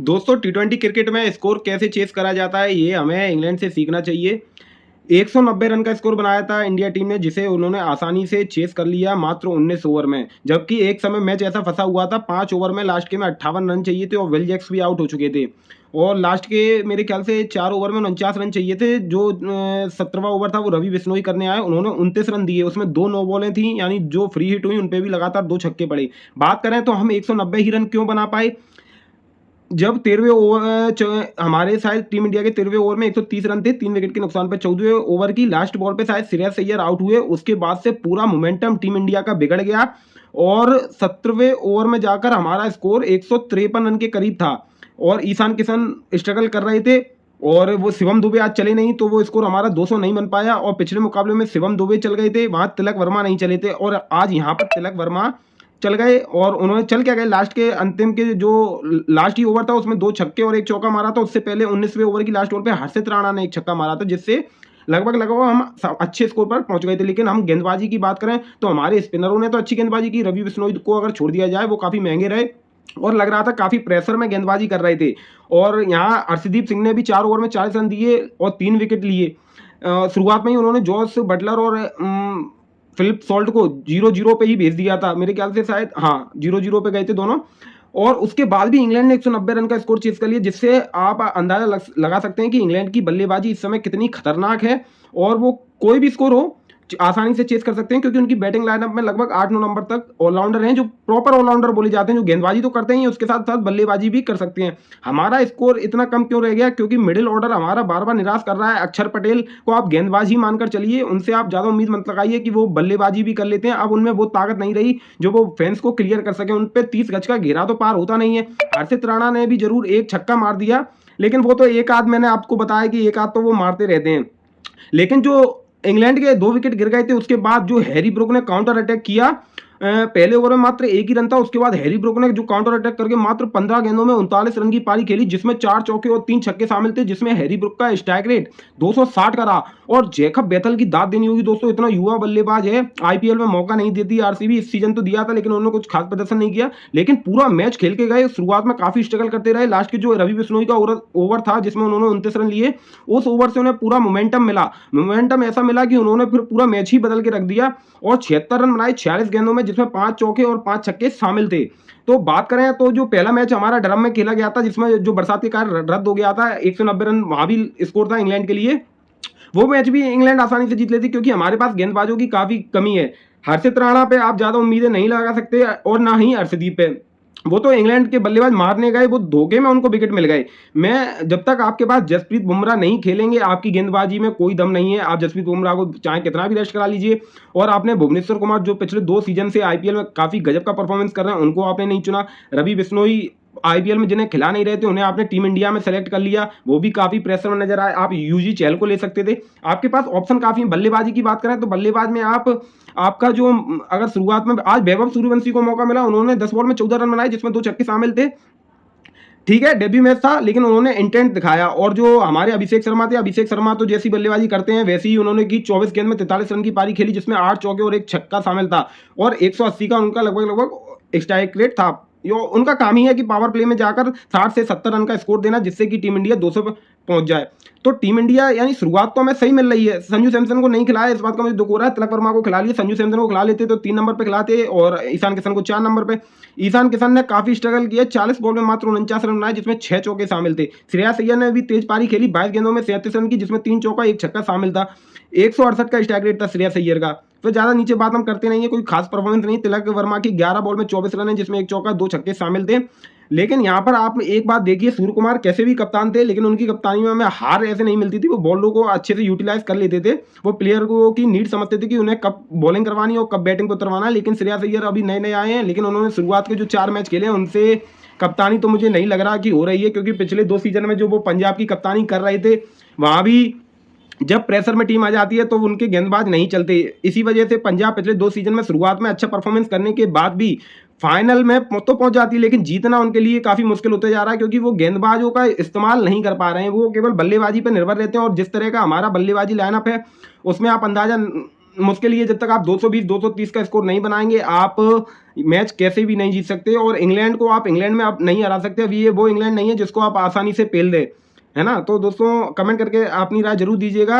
दोस्तों टी20 क्रिकेट में स्कोर कैसे चेस करा जाता है ये हमें इंग्लैंड से सीखना चाहिए। 190 रन का स्कोर बनाया था इंडिया टीम ने, जिसे उन्होंने आसानी से चेस कर लिया मात्र 19 ओवर में। जबकि एक समय मैच ऐसा फंसा हुआ था, 5 ओवर में लास्ट के में 58 रन चाहिए थे और विल जैक्स भी आउट हो चुके थे। और लास्ट के मेरे ख्याल से 4 ओवर में 49 रन चाहिए थे। जो 17वां ओवर था वो रवि बिश्नोई करने आए, उन्होंने 29 रन दिए, उसमें 2 नो बॉलें थी, यानी जो फ्री हिट हुई उन पे भी लगातार 2 छक्के पड़े। बात करें तो हम 190 ही रन क्यों बना पाए? जब 13वें ओवर हमारे शायद टीम इंडिया के 13वें ओवर में 130 रन थे, 3 विकेट के नुकसान पे 14वें ओवर की लास्ट बॉल पे शायद श्रेयस अय्यर आउट हुए। उसके बाद से पूरा मोमेंटम टीम इंडिया का बिगड़ गया और 17वें ओवर में जाकर हमारा स्कोर 153 रन के करीब था और ईशान किशन स्ट्रगल कर रहे थे और वो शिवम दुबे आज चले नहीं, तो वो स्कोर हमारा 200 नहीं बन पाया। और पिछले मुकाबले में शिवम दुबे चल गए थे, वहां तिलक वर्मा नहीं चले थे और आज यहाँ पर तिलक वर्मा चल गए। और उन्होंने चल क्या गए, लास्ट के अंतिम के जो लास्ट ही ओवर था उसमें 2 छक्के और 1 चौका मारा था। उससे पहले 19वें ओवर की लास्ट ओवर पे हर्षित राणा ने 1 छक्का मारा था, जिससे लगभग हम अच्छे स्कोर पर पहुंच गए थे। लेकिन हम गेंदबाजी की बात करें तो हमारे स्पिनरों ने तो अच्छी गेंदबाजी की। रवि बिश्नोई को अगर छोड़ दिया जाए, वो काफ़ी महंगे रहे और लग रहा था काफ़ी प्रेशर में गेंदबाजी कर रहे थे। और यहाँ अर्शदीप सिंह ने भी 4 ओवर में 40 रन दिए और 3 विकेट लिए। शुरुआत में ही उन्होंने जॉस बटलर और फिलिप सॉल्ट को 0-0 पे ही भेज दिया था, मेरे ख्याल से शायद 0-0 पे गए थे दोनों। और उसके बाद भी इंग्लैंड ने 190 रन का स्कोर चेज कर लिया, जिससे आप अंदाजा लगा सकते हैं कि इंग्लैंड की बल्लेबाजी इस समय कितनी खतरनाक है। और वो कोई भी स्कोर हो आसानी से चेस कर सकते हैं, क्योंकि उनकी बैटिंग लाइनअप में लगभग 8-9 नंबर तक ऑलराउंडर हैं, जो प्रॉपर ऑलराउंडर बोले जाते हैं, जो गेंदबाजी तो करते ही उसके साथ साथ बल्लेबाजी भी कर सकते हैं। हमारा स्कोर इतना कम क्यों रह गया? क्योंकि मिडिल ऑर्डर हमारा बार बार निराश कर रहा है। अक्षर पटेल को आप गेंदबाज ही मानकर चलिए, उनसे आप ज़्यादा उम्मीद मत लगाइए कि वो बल्लेबाजी भी कर लेते हैं। अब उनमें वो ताकत नहीं रही जो वो फैंस को क्लियर कर सके। उन पर 30 गज का घेरा तो पार होता नहीं है। हर्षित राणा ने भी जरूर 1 छक्का मार दिया, लेकिन वो तो एक आध, मैंने आपको बताया कि एक आध तो वो मारते रहते हैं। लेकिन जो इंग्लैंड के 2 विकेट गिर गए थे, उसके बाद जो हैरी ब्रूक ने काउंटर अटैक किया, पहले ओवर में मात्र 1 ही रन था। उसके बाद हैरी ब्रूक ने जो काउंटर अटैक करके मात्र 15 गेंदों में 39 रन की पारी खेली, जिसमें 4 चौके और 3 छक्के शामिल थे, जिसमें हैरी ब्रूक का स्ट्राइक रेट 260 का रहा। और जैकब बेथल की दाद देनी होगी दोस्तों, इतना युवा बल्लेबाज है, आईपीएल में मौका नहीं देती आरसीबी। इस सीजन तो दिया था लेकिन उन्होंने कुछ खास प्रदर्शन नहीं किया, लेकिन पूरा मैच खेल के गए। शुरुआत में काफी स्ट्रगल करते रहे, लास्ट के जो रवि बिश्नोई का ओवर था जिसमें उन्होंने 29 रन लिए, उस ओवर से उन्हें पूरा मोमेंटम मिला। मोमेंटम ऐसा मिला कि उन्होंने फिर पूरा मैच ही बदल के रख दिया और 76 रन बनाए 46 गेंदों में, जिसमें 5 चौके और 5 छक्के शामिल थे। तो बात करें तो जो पहला मैच हमारा डरम में खेला गया था, जिसमें जो बरसात के कारण रद्द हो गया था, 190 रन वहां भी स्कोर था इंग्लैंड के लिए, वो मैच भी इंग्लैंड आसानी से जीत लेती, क्योंकि हमारे पास गेंदबाजों की काफी कमी है। हर्षित राणा पे आप ज्यादा उम्मीदें नहीं लगा सकते और ना ही अर्शदीप पे। वो तो इंग्लैंड के बल्लेबाज मारने गए, वो धोखे में उनको विकेट मिल गए। मैं जब तक आपके पास जसप्रीत बुमराह नहीं खेलेंगे, आपकी गेंदबाजी में कोई दम नहीं है। आप जसप्रीत बुमराह को चाहे कितना भी रेस्ट करा लीजिए। और आपने भुवनेश्वर कुमार, जो पिछले 2 सीजन से आईपीएल में काफी गजब का परफॉर्मेंस कर रहे हैं, उनको आपने नहीं चुना। रवि बिश्नोई आईपीएल में जिन्हें खिला नहीं रहे थे, उन्हें आपने टीम इंडिया में सेलेक्ट कर लिया, वो भी काफी प्रेशर में नजर आए। आप यूजी चहल को ले सकते थे, आपके पास ऑप्शन काफी है। बल्लेबाजी की बात करें तो बल्लेबाज में आपका जो अगर शुरुआत में आज वैभव सूर्यवंशी को मौका मिला, उन्होंने 10 बॉल में 14 रन बनाए, जिसमें 2 छक्के शामिल थे। ठीक है, डेब्यू मैच था लेकिन उन्होंने इंटेंट दिखाया। और जो हमारे अभिषेक शर्मा थे, अभिषेक शर्मा तो जैसी बल्लेबाजी करते हैं वैसे ही उन्होंने की। 24 गेंद में 43 रन की पारी खेली, जिसमें 8 चौके और 1 छक्का शामिल था और 180 का उनका लगभग स्ट्राइक रेट था। यो उनका काम ही है कि पावर प्ले में जाकर 60 से 70 रन का स्कोर देना, जिससे कि टीम इंडिया 200 पे पहुंच जाए। तो टीम इंडिया यानी शुरुआत तो हमें सही मिल रही है। संजू सैमसन को नहीं खिलाया, इस बात का मुझे दुख हो रहा है। तिलक वर्मा को खिला लिया, संजू सैमसन को खिला लेते तो 3 नंबर पे खिलाते और ईशान किशन को 4 नंबर पे। ईशान किशन ने काफी स्ट्रगल किया, 40 बॉल में मात्र 49 रन बनाए, जिसमें 6 चौके शामिल थे। श्रेयस अय्यर ने भी तेज पारी खेली, 22 गेंदों में 37 रन की, जिसमें 3 चौका 1 छक्का शामिल था। 168 का स्ट्राइक रेट था श्रेयस अय्यर का। तो ज्यादा नीचे बात हम करते नहीं है, कोई खास परफॉर्मेंस नहीं। तिलक वर्मा की 11 बॉल में 24 रन है, जिसमें 1 चौका 2 छक्के शामिल थे। लेकिन यहाँ पर आप एक बात देखिए, सूर्य कुमार कैसे भी कप्तान थे, लेकिन उनकी कप्तानी में हमें हार ऐसे नहीं मिलती थी। वो बॉलों को अच्छे से यूटिलाइज कर लेते थे, वो प्लेयर को की नीड समझते थे कि उन्हें कब बॉलिंग करवानी है और कब बैटिंग को उतरवाना है। लेकिन श्रेयस अय्यर अभी नए नए आए हैं, लेकिन उन्होंने शुरुआत के जो 4 मैच खेले हैं उनसे कप्तानी तो मुझे नहीं लग रहा कि हो रही है, क्योंकि पिछले 2 सीजन में जो वो पंजाब की कप्तानी कर रहे थे, वहां भी जब प्रेशर में टीम आ जाती है तो उनके गेंदबाज नहीं चलते। इसी वजह से पंजाब पिछले 2 सीजन में शुरुआत में अच्छा परफॉर्मेंस करने के बाद भी फाइनल में तो पहुंच जाती है, लेकिन जीतना उनके लिए काफी मुश्किल होते जा रहा है, क्योंकि वो गेंदबाजों का इस्तेमाल नहीं कर पा रहे हैं। वो केवल बल्लेबाजी पर निर्भर रहते हैं और जिस तरह का हमारा बल्लेबाजी लाइनअप है उसमें आप अंदाजा मुश्किल ये, जब तक आप 220-230 का स्कोर नहीं बनाएँगे, आप मैच कैसे भी नहीं जीत सकते और इंग्लैंड को आप इंग्लैंड में आप नहीं हरा सकते। अभी ये वो इंग्लैंड नहीं है जिसको आप आसानी से पेल दें, है ना? तो दोस्तों कमेंट करके अपनी राय ज़रूर दीजिएगा।